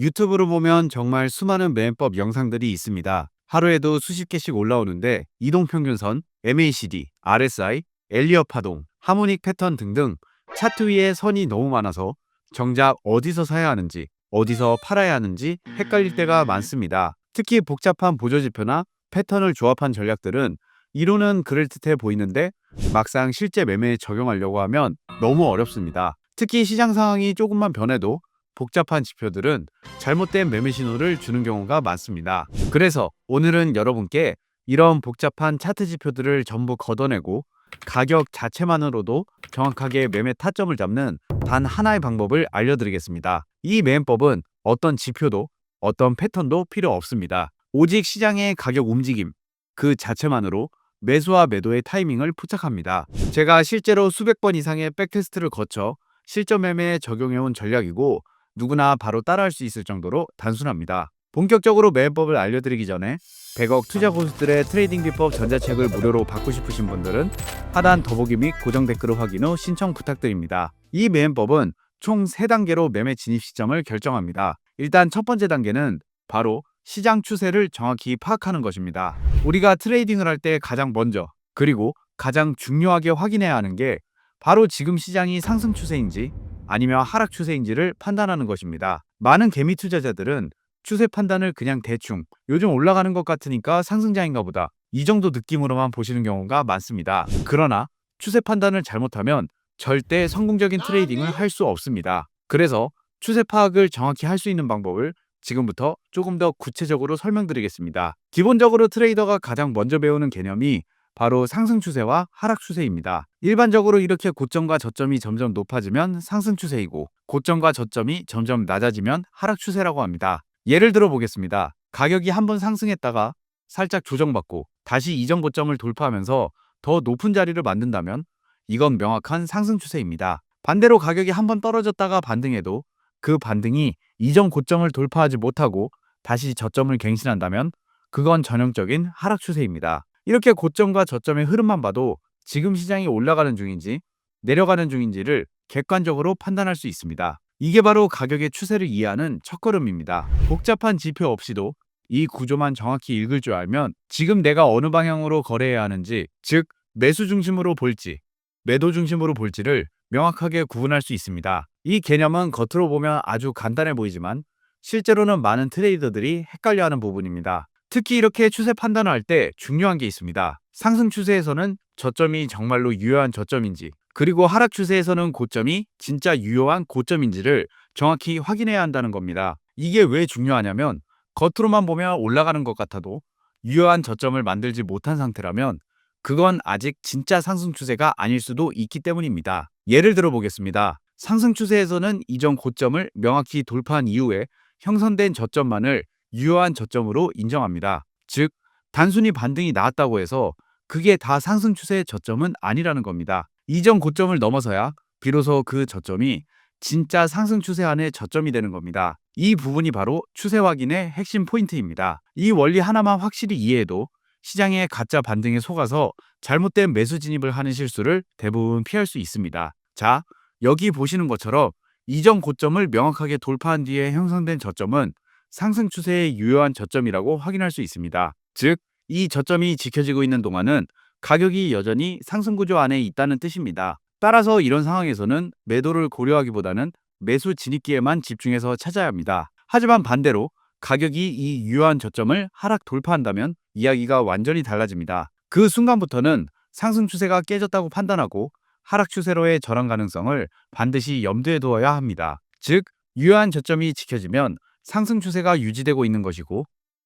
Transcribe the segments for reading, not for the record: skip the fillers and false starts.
유튜브로 보면 정말 수많은 매매법 영상들이 있습니다. 하루에도 수십 개씩 올라오는데 이동평균선, MACD, RSI, 엘리엇 파동, 하모닉 패턴 등등 차트 위에 선이 너무 많아서 정작 어디서 사야 하는지, 어디서 팔아야 하는지 헷갈릴 때가 많습니다. 특히 복잡한 보조지표나 패턴을 조합한 전략들은 이론은 그럴듯해 보이는데 막상 실제 매매에 적용하려고 하면 너무 어렵습니다. 특히 시장 상황이 조금만 변해도 복잡한 지표들은 잘못된 매매 신호를 주는 경우가 많습니다. 그래서 오늘은 여러분께 이런 복잡한 차트 지표들을 전부 걷어내고 가격 자체만으로도 정확하게 매매 타점을 잡는 단 하나의 방법을 알려드리겠습니다. 이 매매법은 어떤 지표도 어떤 패턴도 필요 없습니다. 오직 시장의 가격 움직임 그 자체만으로 매수와 매도의 타이밍을 포착합니다. 제가 실제로 수백 번 이상의 백테스트를 거쳐 실전 매매에 적용해온 전략이고 누구나 바로 따라할 수 있을 정도로 단순합니다. 본격적으로 매매법을 알려드리기 전에 100억 투자 고수들의 트레이딩 비법 전자책을 무료로 받고 싶으신 분들은 하단 더보기 및 고정 댓글을 확인 후 신청 부탁드립니다. 이 매매법은 총 3단계로 매매 진입 시점을 결정합니다. 일단 첫 번째 단계는 바로 시장 추세를 정확히 파악하는 것입니다. 우리가 트레이딩을 할 때 가장 먼저 그리고 가장 중요하게 확인해야 하는 게 바로 지금 시장이 상승 추세인지 아니면 하락 추세인지를 판단하는 것입니다. 많은 개미 투자자들은 추세 판단을 그냥 대충 요즘 올라가는 것 같으니까 상승장인가 보다 이 정도 느낌으로만 보시는 경우가 많습니다. 그러나 추세 판단을 잘못하면 절대 성공적인 트레이딩을 할 수 없습니다. 그래서 추세 파악을 정확히 할 수 있는 방법을 지금부터 조금 더 구체적으로 설명드리겠습니다. 기본적으로 트레이더가 가장 먼저 배우는 개념이 바로 상승 추세와 하락 추세입니다. 일반적으로 이렇게 고점과 저점이 점점 높아지면 상승 추세이고 고점과 저점이 점점 낮아지면 하락 추세라고 합니다. 예를 들어 보겠습니다. 가격이 한번 상승했다가 살짝 조정받고 다시 이전 고점을 돌파하면서 더 높은 자리를 만든다면 이건 명확한 상승 추세입니다. 반대로 가격이 한번 떨어졌다가 반등해도 그 반등이 이전 고점을 돌파하지 못하고 다시 저점을 갱신한다면 그건 전형적인 하락 추세입니다. 이렇게 고점과 저점의 흐름만 봐도 지금 시장이 올라가는 중인지 내려가는 중인지를 객관적으로 판단할 수 있습니다. 이게 바로 가격의 추세를 이해하는 첫걸음입니다. 복잡한 지표 없이도 이 구조만 정확히 읽을 줄 알면 지금 내가 어느 방향으로 거래해야 하는지, 즉 매수 중심으로 볼지, 매도 중심으로 볼지를 명확하게 구분할 수 있습니다. 이 개념은 겉으로 보면 아주 간단해 보이지만 실제로는 많은 트레이더들이 헷갈려하는 부분입니다. 특히 이렇게 추세 판단을 할 때 중요한 게 있습니다. 상승 추세에서는 저점이 정말로 유효한 저점인지, 그리고 하락 추세에서는 고점이 진짜 유효한 고점인지를 정확히 확인해야 한다는 겁니다. 이게 왜 중요하냐면 겉으로만 보면 올라가는 것 같아도 유효한 저점을 만들지 못한 상태라면 그건 아직 진짜 상승 추세가 아닐 수도 있기 때문입니다. 예를 들어 보겠습니다. 상승 추세에서는 이전 고점을 명확히 돌파한 이후에 형성된 저점만을 유효한 저점으로 인정합니다. 즉, 단순히 반등이 나왔다고 해서 그게 다 상승 추세의 저점은 아니라는 겁니다. 이전 고점을 넘어서야 비로소 그 저점이 진짜 상승 추세 안의 저점이 되는 겁니다. 이 부분이 바로 추세 확인의 핵심 포인트입니다. 이 원리 하나만 확실히 이해해도 시장의 가짜 반등에 속아서 잘못된 매수 진입을 하는 실수를 대부분 피할 수 있습니다. 자, 여기 보시는 것처럼 이전 고점을 명확하게 돌파한 뒤에 형성된 저점은 상승 추세의 유효한 저점이라고 확인할 수 있습니다. 즉, 이 저점이 지켜지고 있는 동안은 가격이 여전히 상승 구조 안에 있다는 뜻입니다. 따라서 이런 상황에서는 매도를 고려하기보다는 매수 진입기에만 집중해서 찾아야 합니다. 하지만 반대로 가격이 이 유효한 저점을 하락 돌파한다면 이야기가 완전히 달라집니다. 그 순간부터는 상승 추세가 깨졌다고 판단하고 하락 추세로의 전환 가능성을 반드시 염두에 두어야 합니다. 즉, 유효한 저점이 지켜지면 상승 추세가 유지되고 있는 것이고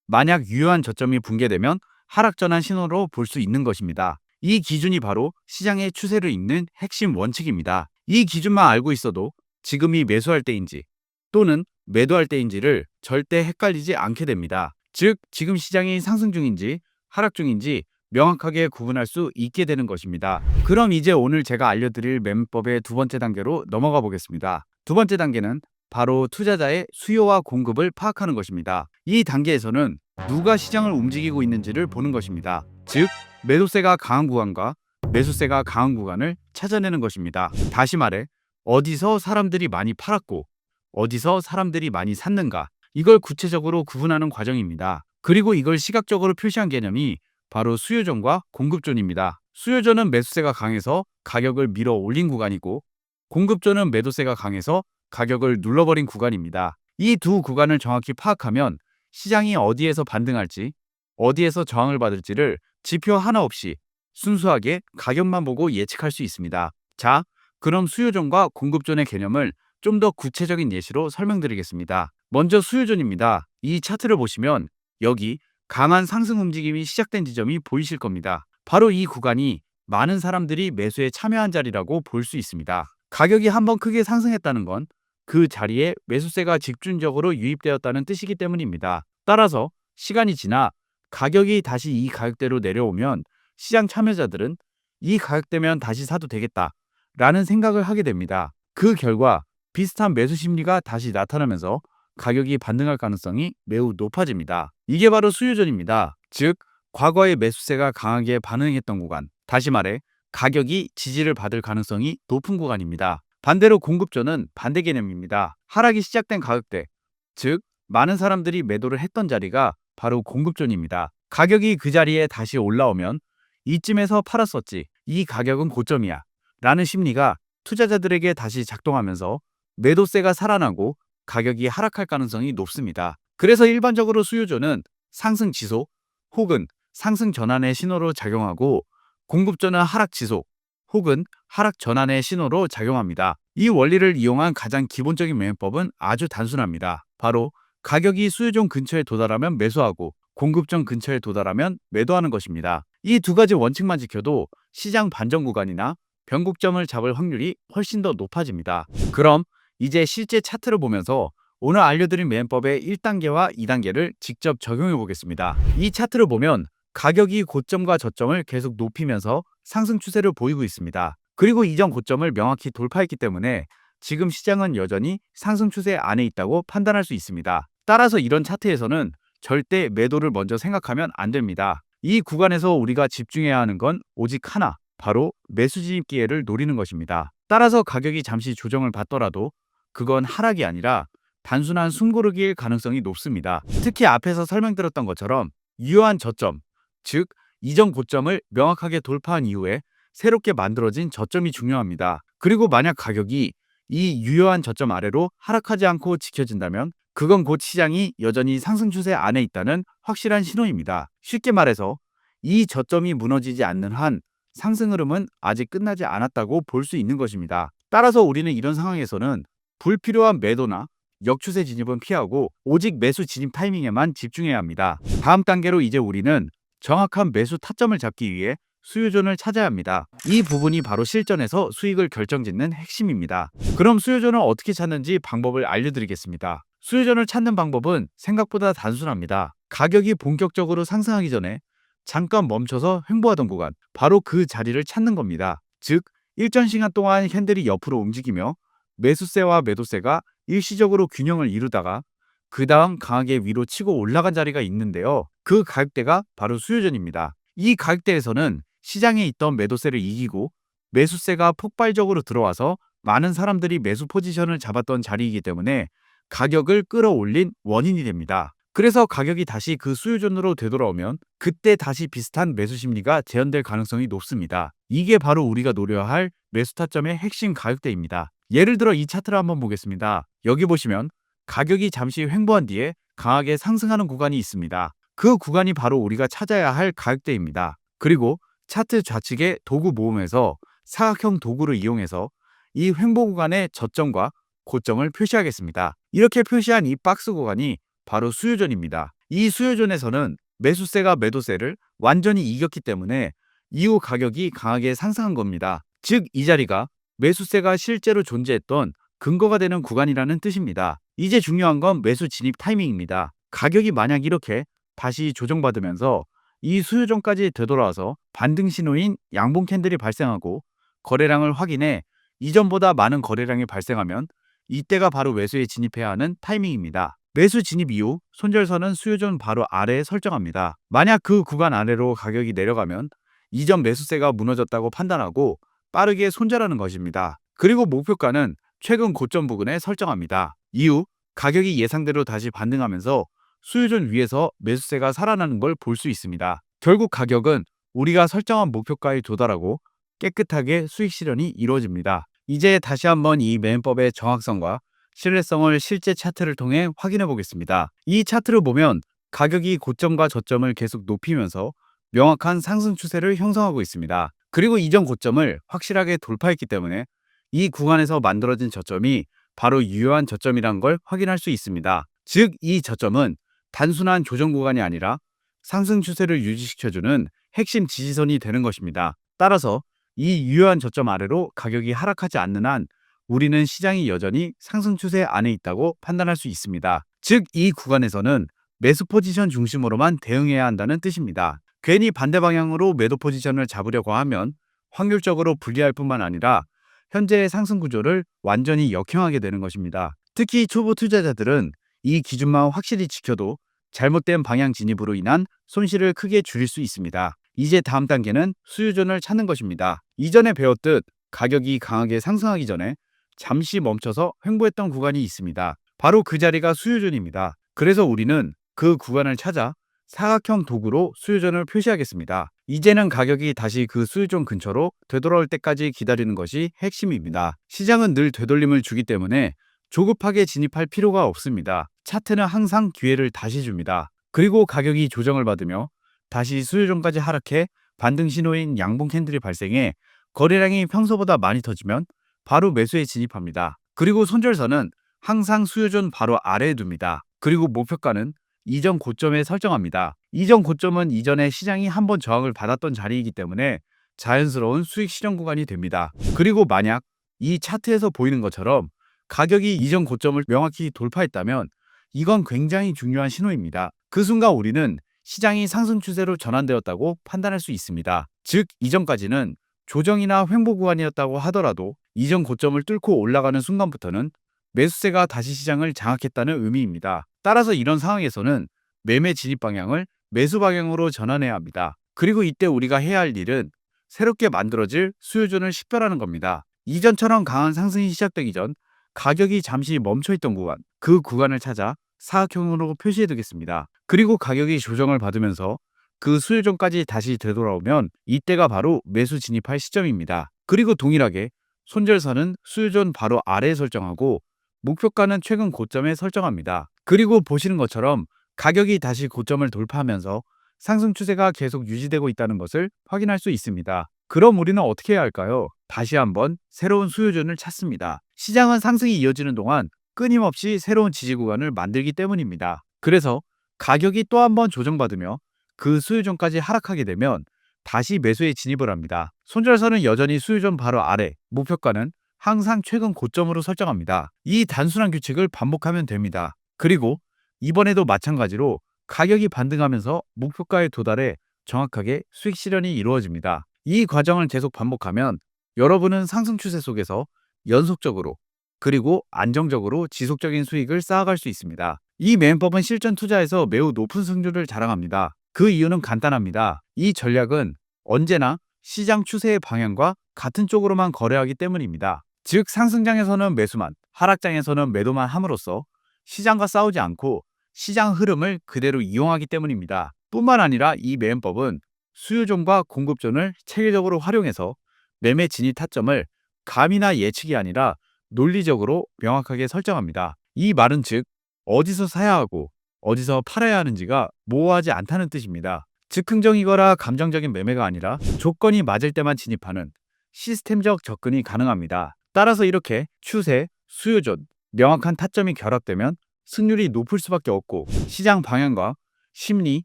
만약 유효한 저점이 붕괴되면 하락 전환 신호로 볼 수 있는 것입니다. 이 기준이 바로 시장의 추세를 읽는 핵심 원칙입니다. 이 기준만 알고 있어도 지금이 매수할 때인지 또는 매도할 때인지를 절대 헷갈리지 않게 됩니다. 즉, 지금 시장이 상승 중인지 하락 중인지 명확하게 구분할 수 있게 되는 것입니다. 그럼 이제 오늘 제가 알려드릴 매매법의 두 번째 단계로 넘어가 보겠습니다. 두 번째 단계는 바로 투자자의 수요와 공급을 파악하는 것입니다. 이 단계에서는 누가 시장을 움직이고 있는지를 보는 것입니다. 즉, 매도세가 강한 구간과 매수세가 강한 구간을 찾아내는 것입니다. 다시 말해, 어디서 사람들이 많이 팔았고 어디서 사람들이 많이 샀는가, 이걸 구체적으로 구분하는 과정입니다. 그리고 이걸 시각적으로 표시한 개념이 바로 수요존과 공급존입니다. 수요존은 매수세가 강해서 가격을 밀어 올린 구간이고, 공급존은 매도세가 강해서 가격을 눌러버린 구간입니다. 이 두 구간을 정확히 파악하면 시장이 어디에서 반등할지, 어디에서 저항을 받을지를 지표 하나 없이 순수하게 가격만 보고 예측할 수 있습니다. 자, 그럼 수요존과 공급존의 개념을 좀 더 구체적인 예시로 설명드리겠습니다. 먼저 수요존입니다. 이 차트를 보시면 여기 강한 상승 움직임이 시작된 지점이 보이실 겁니다. 바로 이 구간이 많은 사람들이 매수에 참여한 자리라고 볼 수 있습니다. 가격이 한번 크게 상승했다는 건 그 자리에 매수세가 집중적으로 유입되었다는 뜻이기 때문입니다. 따라서 시간이 지나 가격이 다시 이 가격대로 내려오면 시장 참여자들은 이 가격대면 다시 사도 되겠다라는 생각을 하게 됩니다. 그 결과 비슷한 매수 심리가 다시 나타나면서 가격이 반등할 가능성이 매우 높아집니다. 이게 바로 수요존입니다. 즉, 과거의 매수세가 강하게 반응했던 구간, 다시 말해 가격이 지지를 받을 가능성이 높은 구간입니다. 반대로 공급존은 반대 개념입니다. 하락이 시작된 가격대, 즉 많은 사람들이 매도를 했던 자리가 바로 공급존입니다. 가격이 그 자리에 다시 올라오면 이쯤에서 팔았었지, 이 가격은 고점이야 라는 심리가 투자자들에게 다시 작동하면서 매도세가 살아나고 가격이 하락할 가능성이 높습니다. 그래서 일반적으로 수요존은 상승 지속 혹은 상승 전환의 신호로 작용하고, 공급존은 하락 지속 혹은 하락 전환의 신호로 작용합니다. 이 원리를 이용한 가장 기본적인 매매법은 아주 단순합니다. 바로 가격이 수요존 근처에 도달하면 매수하고 공급존 근처에 도달하면 매도하는 것입니다. 이 두 가지 원칙만 지켜도 시장 반전 구간이나 변곡점을 잡을 확률이 훨씬 더 높아집니다. 그럼 이제 실제 차트를 보면서 오늘 알려드린 매매법의 1단계와 2단계를 직접 적용해 보겠습니다. 이 차트를 보면 가격이 고점과 저점을 계속 높이면서 상승 추세를 보이고 있습니다. 그리고 이전 고점을 명확히 돌파했기 때문에 지금 시장은 여전히 상승 추세 안에 있다고 판단할 수 있습니다. 따라서 이런 차트에서는 절대 매도를 먼저 생각하면 안 됩니다. 이 구간에서 우리가 집중해야 하는 건 오직 하나, 바로 매수 진입 기회를 노리는 것입니다. 따라서 가격이 잠시 조정을 받더라도 그건 하락이 아니라 단순한 숨고르기일 가능성이 높습니다. 특히 앞에서 설명드렸던 것처럼 유효한 저점, 즉 이전 고점을 명확하게 돌파한 이후에 새롭게 만들어진 저점이 중요합니다. 그리고 만약 가격이 이 유효한 저점 아래로 하락하지 않고 지켜진다면 그건 곧 시장이 여전히 상승 추세 안에 있다는 확실한 신호입니다. 쉽게 말해서 이 저점이 무너지지 않는 한 상승 흐름은 아직 끝나지 않았다고 볼 수 있는 것입니다. 따라서 우리는 이런 상황에서는 불필요한 매도나 역추세 진입은 피하고 오직 매수 진입 타이밍에만 집중해야 합니다. 다음 단계로 이제 우리는 정확한 매수 타점을 잡기 위해 수요존을 찾아야 합니다. 이 부분이 바로 실전에서 수익을 결정짓는 핵심입니다. 그럼 수요존을 어떻게 찾는지 방법을 알려드리겠습니다. 수요존을 찾는 방법은 생각보다 단순합니다. 가격이 본격적으로 상승하기 전에 잠깐 멈춰서 횡보하던 구간, 바로 그 자리를 찾는 겁니다. 즉, 일정 시간 동안 핸들이 옆으로 움직이며 매수세와 매도세가 일시적으로 균형을 이루다가 그 다음 강하게 위로 치고 올라간 자리가 있는데요. 그 가격대가 바로 수요존입니다. 이 가격대에서는 시장에 있던 매도세를 이기고 매수세가 폭발적으로 들어와서 많은 사람들이 매수 포지션을 잡았던 자리이기 때문에 가격을 끌어올린 원인이 됩니다. 그래서 가격이 다시 그 수요존으로 되돌아오면 그때 다시 비슷한 매수 심리가 재현될 가능성이 높습니다. 이게 바로 우리가 노려야 할 매수 타점의 핵심 가격대입니다. 예를 들어 이 차트를 한번 보겠습니다. 여기 보시면 가격이 잠시 횡보한 뒤에 강하게 상승하는 구간이 있습니다. 그 구간이 바로 우리가 찾아야 할 가격대입니다. 그리고 차트 좌측의 도구 모음에서 사각형 도구를 이용해서 이 횡보 구간의 저점과 고점을 표시하겠습니다. 이렇게 표시한 이 박스 구간이 바로 수요존입니다. 이 수요존에서는 매수세가 매도세를 완전히 이겼기 때문에 이후 가격이 강하게 상승한 겁니다. 즉, 이 자리가 매수세가 실제로 존재했던 근거가 되는 구간이라는 뜻입니다. 이제 중요한 건 매수 진입 타이밍입니다. 가격이 만약 이렇게 다시 조정받으면서 이 수요존까지 되돌아와서 반등 신호인 양봉 캔들이 발생하고 거래량을 확인해 이전보다 많은 거래량이 발생하면 이때가 바로 매수에 진입해야 하는 타이밍입니다. 매수 진입 이후 손절선은 수요존 바로 아래에 설정합니다. 만약 그 구간 아래로 가격이 내려가면 이전 매수세가 무너졌다고 판단하고 빠르게 손절하는 것입니다. 그리고 목표가는 최근 고점 부근에 설정합니다. 이후 가격이 예상대로 다시 반등하면서 수요전 위에서 매수세가 살아나는 걸 볼 수 있습니다. 결국 가격은 우리가 설정한 목표가에 도달하고 깨끗하게 수익 실현이 이루어집니다. 이제 다시 한번 이 매매법의 정확성과 신뢰성을 실제 차트를 통해 확인해 보겠습니다. 이 차트를 보면 가격이 고점과 저점을 계속 높이면서 명확한 상승 추세를 형성하고 있습니다. 그리고 이전 고점을 확실하게 돌파했기 때문에 이 구간에서 만들어진 저점이 바로 유효한 저점이란 걸 확인할 수 있습니다. 즉, 이 저점은 단순한 조정 구간이 아니라 상승 추세를 유지시켜주는 핵심 지지선이 되는 것입니다. 따라서 이 유효한 저점 아래로 가격이 하락하지 않는 한 우리는 시장이 여전히 상승 추세 안에 있다고 판단할 수 있습니다. 즉, 이 구간에서는 매수 포지션 중심으로만 대응해야 한다는 뜻입니다. 괜히 반대 방향으로 매도 포지션을 잡으려고 하면 확률적으로 불리할 뿐만 아니라 현재의 상승 구조를 완전히 역행하게 되는 것입니다. 특히 초보 투자자들은 이 기준만 확실히 지켜도 잘못된 방향 진입으로 인한 손실을 크게 줄일 수 있습니다. 이제 다음 단계는 수요존을 찾는 것입니다. 이전에 배웠듯 가격이 강하게 상승하기 전에 잠시 멈춰서 횡보했던 구간이 있습니다. 바로 그 자리가 수요존입니다. 그래서 우리는 그 구간을 찾아 사각형 도구로 수요존을 표시하겠습니다. 이제는 가격이 다시 그 수요존 근처로 되돌아올 때까지 기다리는 것이 핵심입니다. 시장은 늘 되돌림을 주기 때문에 조급하게 진입할 필요가 없습니다. 차트는 항상 기회를 다시 줍니다. 그리고 가격이 조정을 받으며 다시 수요존까지 하락해 반등 신호인 양봉 캔들이 발생해 거래량이 평소보다 많이 터지면 바로 매수에 진입합니다. 그리고 손절선은 항상 수요존 바로 아래에 둡니다. 그리고 목표가는 이전 고점에 설정합니다. 이전 고점은 이전에 시장이 한번 저항을 받았던 자리이기 때문에 자연스러운 수익 실현 구간이 됩니다. 그리고 만약 이 차트에서 보이는 것처럼 가격이 이전 고점을 명확히 돌파했다면 이건 굉장히 중요한 신호입니다. 그 순간 우리는 시장이 상승 추세로 전환되었다고 판단할 수 있습니다. 즉, 이전까지는 조정이나 횡보 구간이었다고 하더라도 이전 고점을 뚫고 올라가는 순간부터는 매수세가 다시 시장을 장악했다는 의미입니다. 따라서 이런 상황에서는 매매 진입 방향을 매수 방향으로 전환해야 합니다. 그리고 이때 우리가 해야 할 일은 새롭게 만들어질 수요존을 식별하는 겁니다. 이전처럼 강한 상승이 시작되기 전 가격이 잠시 멈춰있던 구간, 그 구간을 찾아 사각형으로 표시해 두겠습니다. 그리고 가격이 조정을 받으면서 그 수요존까지 다시 되돌아오면 이때가 바로 매수 진입할 시점입니다. 그리고 동일하게 손절선은 수요존 바로 아래에 설정하고 목표가는 최근 고점에 설정합니다. 그리고 보시는 것처럼 가격이 다시 고점을 돌파하면서 상승 추세가 계속 유지되고 있다는 것을 확인할 수 있습니다. 그럼 우리는 어떻게 해야 할까요? 다시 한번 새로운 수요존을 찾습니다. 시장은 상승이 이어지는 동안 끊임없이 새로운 지지 구간을 만들기 때문입니다. 그래서 가격이 또 한번 조정받으며 그 수요존까지 하락하게 되면 다시 매수에 진입을 합니다. 손절선은 여전히 수요존 바로 아래, 목표가는 항상 최근 고점으로 설정합니다. 이 단순한 규칙을 반복하면 됩니다. 그리고 이번에도 마찬가지로 가격이 반등하면서 목표가에 도달해 정확하게 수익 실현이 이루어집니다. 이 과정을 계속 반복하면 여러분은 상승 추세 속에서 연속적으로 그리고 안정적으로 지속적인 수익을 쌓아갈 수 있습니다. 이 매매법은 실전 투자에서 매우 높은 승률을 자랑합니다. 그 이유는 간단합니다. 이 전략은 언제나 시장 추세의 방향과 같은 쪽으로만 거래하기 때문입니다. 즉, 상승장에서는 매수만, 하락장에서는 매도만 함으로써 시장과 싸우지 않고 시장 흐름을 그대로 이용하기 때문입니다. 뿐만 아니라 이 매매법은 수요존과 공급존을 체계적으로 활용해서 매매 진입 타점을 감이나 예측이 아니라 논리적으로 명확하게 설정합니다. 이 말은 즉, 어디서 사야 하고 어디서 팔아야 하는지가 모호하지 않다는 뜻입니다. 즉흥적이거나 감정적인 매매가 아니라 조건이 맞을 때만 진입하는 시스템적 접근이 가능합니다. 따라서 이렇게 추세, 수요존, 명확한 타점이 결합되면 승률이 높을 수밖에 없고 시장 방향과 심리,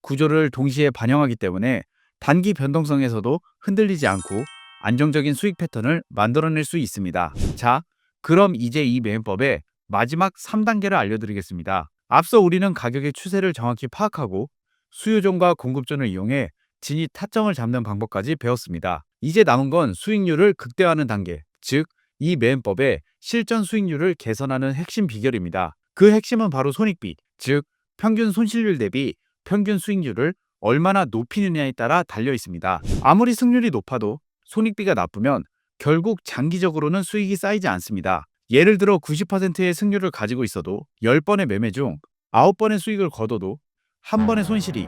구조를 동시에 반영하기 때문에 단기 변동성에서도 흔들리지 않고 안정적인 수익 패턴을 만들어낼 수 있습니다. 자, 그럼 이제 이 매매법의 마지막 3단계를 알려드리겠습니다. 앞서 우리는 가격의 추세를 정확히 파악하고 수요존과 공급존을 이용해 진입 타점을 잡는 방법까지 배웠습니다. 이제 남은 건 수익률을 극대화하는 단계, 즉 이 매매법의 실전 수익률을 개선하는 핵심 비결입니다. 그 핵심은 바로 손익비, 즉 평균 손실률 대비 평균 수익률을 얼마나 높이느냐에 따라 달려 있습니다. 아무리 승률이 높아도 손익비가 나쁘면 결국 장기적으로는 수익이 쌓이지 않습니다. 예를 들어 90%의 승률을 가지고 있어도 10번의 매매 중 9번의 수익을 거둬도 한 번의 손실이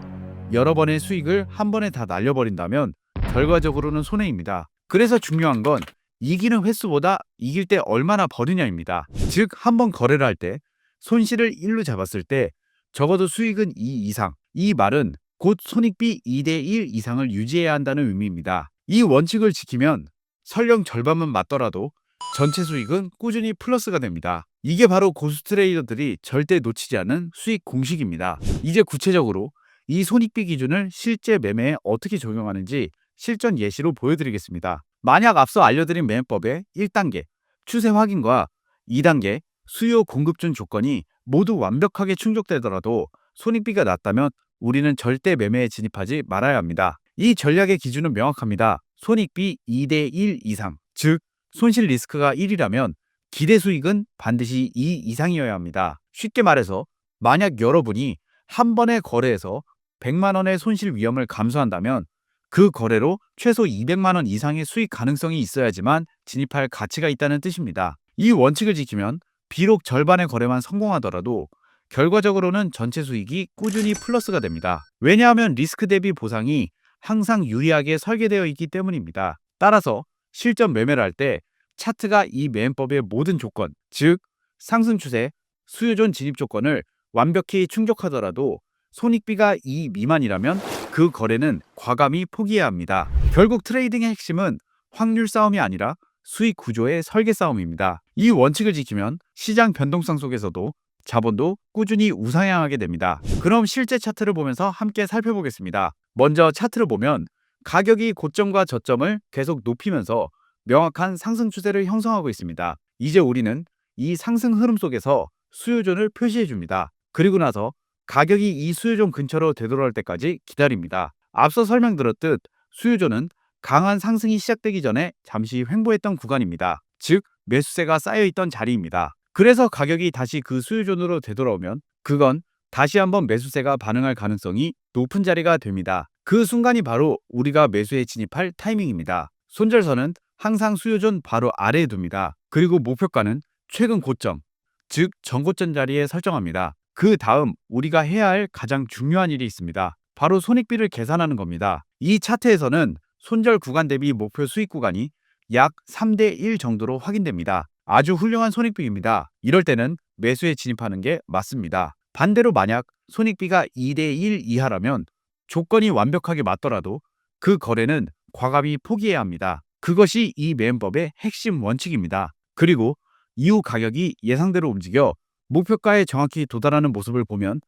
여러 번의 수익을 한 번에 다 날려버린다면 결과적으로는 손해입니다. 그래서 중요한 건 이기는 횟수보다 이길 때 얼마나 버느냐입니다. 즉, 한 번 거래를 할 때 손실을 1로 잡았을 때 적어도 수익은 2 이상. 이 말은 곧 손익비 2대 1 이상을 유지해야 한다는 의미입니다. 이 원칙을 지키면 설령 절반만 맞더라도 전체 수익은 꾸준히 플러스가 됩니다. 이게 바로 고수 트레이더들이 절대 놓치지 않는 수익 공식입니다. 이제 구체적으로 이 손익비 기준을 실제 매매에 어떻게 적용하는지 실전 예시로 보여드리겠습니다. 만약 앞서 알려드린 매매법의 1단계 추세 확인과 2단계 수요 공급준 조건이 모두 완벽하게 충족되더라도 손익비가 낮다면 우리는 절대 매매에 진입하지 말아야 합니다. 이 전략의 기준은 명확합니다. 손익비 2대 1 이상, 즉 손실 리스크가 1이라면 기대 수익은 반드시 2 이상이어야 합니다. 쉽게 말해서 만약 여러분이 한 번의 거래에서 100만 원의 손실 위험을 감수한다면 그 거래로 최소 200만 원 이상의 수익 가능성이 있어야지만 진입할 가치가 있다는 뜻입니다. 이 원칙을 지키면 비록 절반의 거래만 성공하더라도 결과적으로는 전체 수익이 꾸준히 플러스가 됩니다. 왜냐하면 리스크 대비 보상이 항상 유리하게 설계되어 있기 때문입니다. 따라서 실전 매매를 할 때 차트가 이 매매법의 모든 조건, 즉 상승 추세, 수요존 진입 조건을 완벽히 충족하더라도 손익비가 2 미만이라면 그 거래는 과감히 포기해야 합니다. 결국 트레이딩의 핵심은 확률 싸움이 아니라 수익 구조의 설계 싸움입니다. 이 원칙을 지키면 시장 변동성 속에서도 자본도 꾸준히 우상향하게 됩니다. 그럼 실제 차트를 보면서 함께 살펴보겠습니다. 먼저 차트를 보면 가격이 고점과 저점을 계속 높이면서 명확한 상승 추세를 형성하고 있습니다. 이제 우리는 이 상승 흐름 속에서 수요존을 표시해 줍니다. 그리고 나서 가격이 이 수요존 근처로 되돌아올 때까지 기다립니다. 앞서 설명드렸듯 수요존은 강한 상승이 시작되기 전에 잠시 횡보했던 구간입니다. 즉, 매수세가 쌓여있던 자리입니다. 그래서 가격이 다시 그 수요존으로 되돌아오면 그건 다시 한번 매수세가 반응할 가능성이 높은 자리가 됩니다. 그 순간이 바로 우리가 매수에 진입할 타이밍입니다. 손절선은 항상 수요존 바로 아래에 둡니다. 그리고 목표가는 최근 고점, 즉 전고점 자리에 설정합니다. 그 다음 우리가 해야 할 가장 중요한 일이 있습니다. 바로 손익비를 계산하는 겁니다. 이 차트에서는 손절 구간 대비 목표 수익 구간이 약 3대 1 정도로 확인됩니다. 아주 훌륭한 손익비입니다. 이럴 때는 매수에 진입하는 게 맞습니다. 반대로 만약 손익비가 2대 1 이하라면 조건이 완벽하게 맞더라도 그 거래는 과감히 포기해야 합니다. 그것이 이 매매법의 핵심 원칙입니다. 그리고 이후 가격이 예상대로 움직여 목표가에 정확히 도달하는 모습을 보면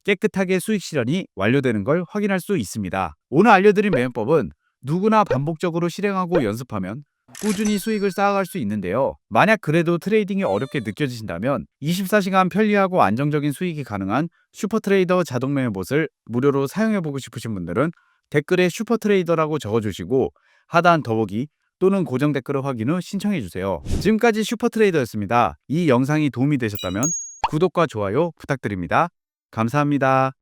깨끗하게 수익 실현이 완료되는 걸 확인할 수 있습니다. 오늘 알려드린 매매법은 누구나 반복적으로 실행하고 연습하면 꾸준히 수익을 쌓아갈 수 있는데요. 만약 그래도 트레이딩이 어렵게 느껴지신다면 24시간 편리하고 안정적인 수익이 가능한 슈퍼트레이더 자동 매매봇을 무료로 사용해보고 싶으신 분들은 댓글에 슈퍼트레이더라고 적어주시고 하단 더보기 또는 고정 댓글을 확인 후 신청해주세요. 지금까지 슈퍼트레이더였습니다. 이 영상이 도움이 되셨다면 구독과 좋아요 부탁드립니다. 감사합니다.